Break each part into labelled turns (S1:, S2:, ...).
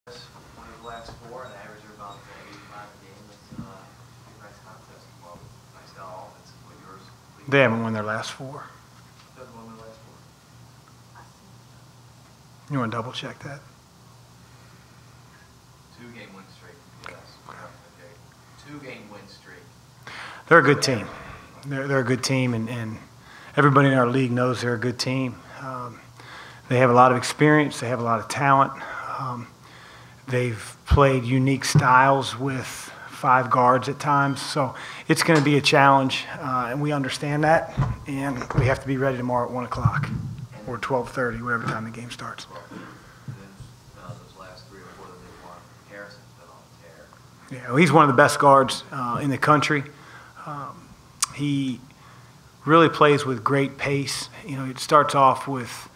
S1: One of the last four, and average of about 85 a game. It's a nice contest. Well, nice offense. What yours?
S2: They haven't won their last four.
S1: Doesn't won their last four.
S2: You want to double check that?
S1: 2-game win streak. Yes. Okay. 2-game win streak.
S2: They're a good team. They're a good team, and everybody in our league knows they're a good team. They have a lot of experience. They have a lot of talent. They've played unique styles with 5 guards at times, so it's going to be a challenge, and we understand that, and we have to be ready tomorrow at 1 o'clock or 12:30, whatever time the game starts.
S1: Those last 3 or 4 that they won, Harrison's been on a tear.
S2: Yeah, well, he's one of the best guards in the country. He really plays with great pace. You know, it starts off with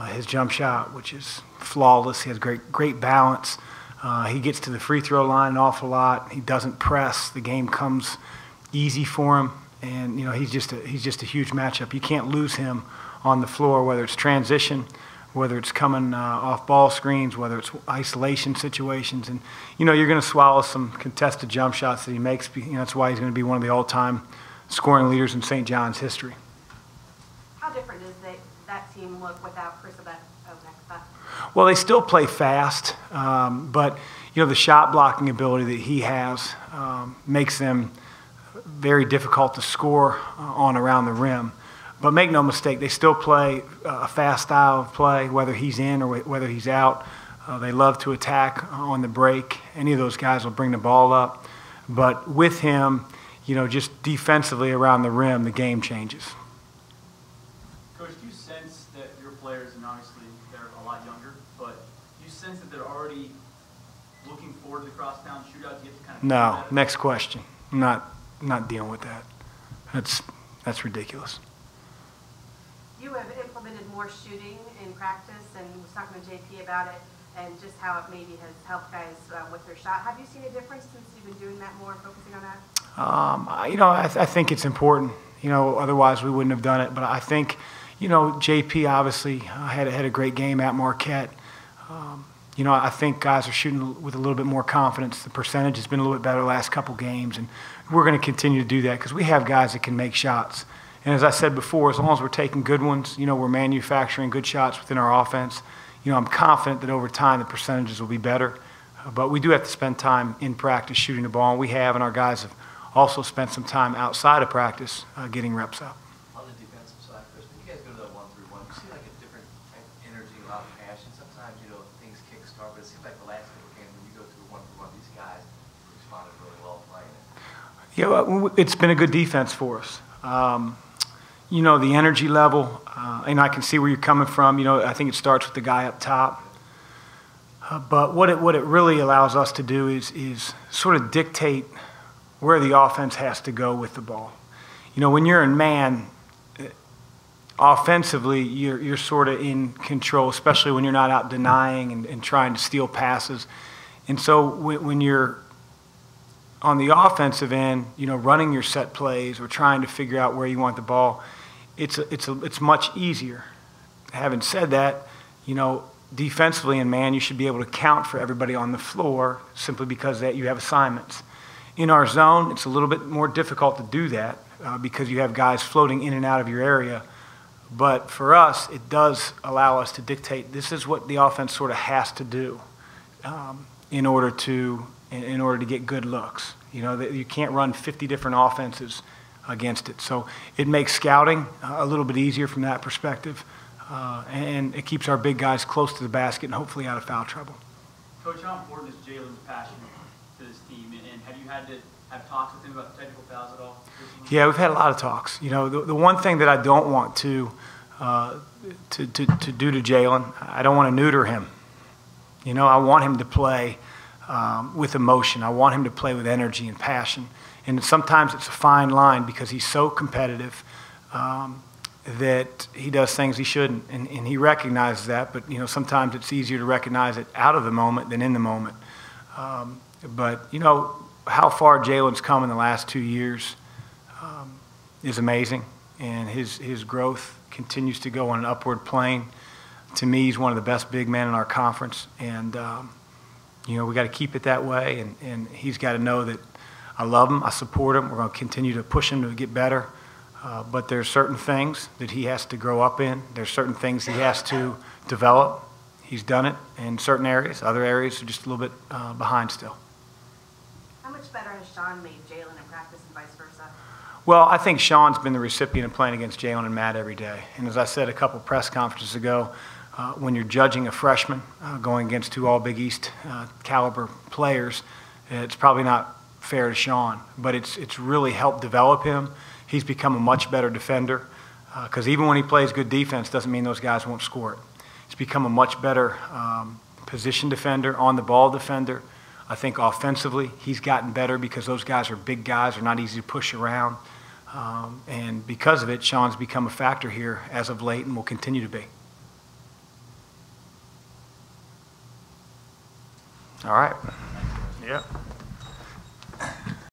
S2: his jump shot, which is flawless. He has great balance. He gets to the free throw line an awful lot. He doesn't press. The game comes easy for him, and you know he's just a huge matchup. You can't lose him on the floor, whether it's transition, whether it's coming off ball screens, whether it's isolation situations, and you know you're going to swallow some contested jump shots that he makes. You know, that's why he's going to be one of the all-time scoring leaders in St. John's history.
S3: How different does that team look without Chris Obeka?
S2: Well, they still play fast, but you know the shot blocking ability that he has makes them very difficult to score on around the rim. But make no mistake, they still play a fast style of play, whether he's in or whether he's out. They love to attack on the break. Any of those guys will bring the ball up. But with him, you know, just defensively around the rim, the game changes.
S4: Coach, do you sense that your players, and obviously they're a lot younger, but do you sense that they're already looking forward to the crosstown shootout to get to kind of...
S2: No, next question. I'm not dealing with that. That's ridiculous.
S3: You have implemented more shooting in practice, and was talking to JP about it, and just how it maybe has helped guys with their shot. Have you seen a difference since you've been doing that more, focusing on that?
S2: You know, I think it's important. You know, otherwise we wouldn't have done it. But I think, you know, JP obviously had a great game at Marquette. You know, I think guys are shooting with a little bit more confidence. The percentage has been a little bit better the last couple games, and we're going to continue to do that because we have guys that can make shots. And as I said before, as long as we're taking good ones, you know, we're manufacturing good shots within our offense. You know, I'm confident that over time the percentages will be better. But we do have to spend time in practice shooting the ball, and we have, and our guys have also spent some time outside of practice getting reps up.
S1: On the defensive side, Chris, when you guys go to that 1-3-1, you see like a different type of energy, a lot of passion. Sometimes, you know, things kick-start, but it seems like the last couple games when you go to a 1-3-1, these guys responded really well playing it.
S2: Yeah, well, it's been a good defense for us. You know, the energy level, and I can see where you're coming from. You know, I think it starts with the guy up top. But what it really allows us to do is sort of dictate where the offense has to go with the ball. You know, when you're in man, offensively, you're sort of in control, especially when you're not out denying and trying to steal passes. And so when you're on the offensive end, you know, running your set plays or trying to figure out where you want the ball, it's much easier. Having said that, you know, defensively in man, you should be able to count for everybody on the floor simply because that you have assignments. In our zone, it's a little bit more difficult to do that because you have guys floating in and out of your area. But for us, it does allow us to dictate this is what the offense sort of has to do in order to get good looks. You know, you can't run 50 different offenses against it. So it makes scouting a little bit easier from that perspective. And it keeps our big guys close to the basket and hopefully out of foul trouble.
S4: Coach, how important is Jalen's passion to this team? And have you had to have talks with him about the technical fouls at all?
S2: Yeah, we've had a lot of talks. You know, the one thing that I don't want to do to Jalen, I don't want to neuter him. You know, I want him to play with emotion. I want him to play with energy and passion. And sometimes it's a fine line because he's so competitive that he does things he shouldn't. And he recognizes that, but, you know, sometimes it's easier to recognize it out of the moment than in the moment. But, you know, how far Jalen's come in the last 2 years is amazing. And his growth continues to go on an upward plane. To me, he's one of the best big men in our conference. And we got to keep it that way, and he's got to know that I love him, I support him, we're going to continue to push him to get better. But there's certain things that he has to grow up in. There's certain things he has to develop. He's done it in certain areas. Other areas are just a little bit behind still.
S3: How much better has Sean made Jalen in practice and vice versa?
S2: Well, I think Sean's been the recipient of playing against Jalen and Matt every day. And as I said a couple press conferences ago, when you're judging a freshman going against two all Big East caliber players, it's probably not fair to Sean. But it's really helped develop him. He's become a much better defender because even when he plays good defense doesn't mean those guys won't score it. He's become a much better position defender, on-the-ball defender. I think offensively he's gotten better because those guys are big guys, are not easy to push around. And because of it, Sean's become a factor here as of late and will continue to be. All right. Yeah.